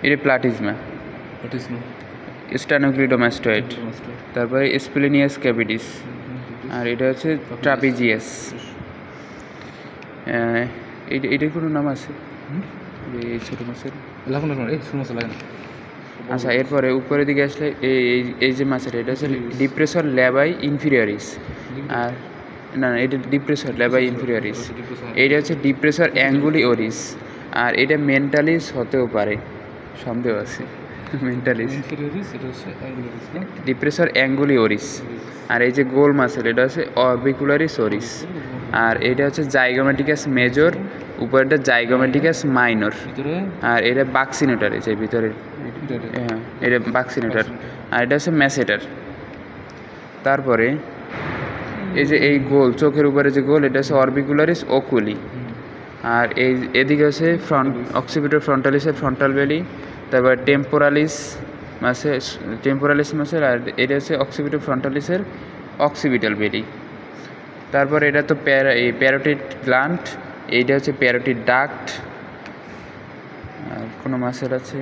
এটা প্লাটিজমা, স্টেনোক্লিডোমাস্টয়েড, তারপরে স্প্লেনিয়াস ক্যাভিটিস, আর এটা হচ্ছে ট্রাপিজিয়াস। এইটার কোনো নাম আছে এই ছোটো মাছের? আচ্ছা, এরপরে উপরের দিকে আসলে এই যে মাছের এটা হচ্ছে ডিপ্রেসর ল্যাবাই ইনফিরিয়রিস, আর না এটা ডিপ্রেসর ল্যাবাই ইনফিরিয়রিস, এইটা হচ্ছে ডিপ্রেসর অ্যাঙ্গুলি ওরিস, আর এটা মেন্টালিস হতেও পারে, সন্দেহ আছে। মেন্টালিস ডিপ্রেসর অ্যাঙ্গুলি ওরিস, আর এই যে গোল মাসেল এটা হচ্ছে অরবিকুলারিস ওরিস, আর এটা হচ্ছে জাইগোমেটিকাস মেজর, উপরেরটা জাইগোমেটিকাস মাইনর, আর এটা বাক্সিনোটার, এই যে ভিতরে হ্যাঁ এটা বাক্সিনোটার, আর এটা হচ্ছে ম্যাসেটার। তারপরে এই যে এই গোল চোখের উপরে যে গোল এটা হচ্ছে অরবিকুলারিস ওকুলি, আর এই এদিকে হচ্ছে অক্সিপিটাল ফ্রন্টালিসের ফ্রন্টাল বেলি, তারপর টেম্পোরালিস মাসের, আর এটা হচ্ছে অক্সিপিটাল ফ্রন্টালিসের অক্সিপিটাল বেলি। তারপর এটা তো প্যারোটিড গ্ল্যান্ড, এইটা হচ্ছে প্যারোটিড ডাক্ট। আর কোনো মাসেল আছে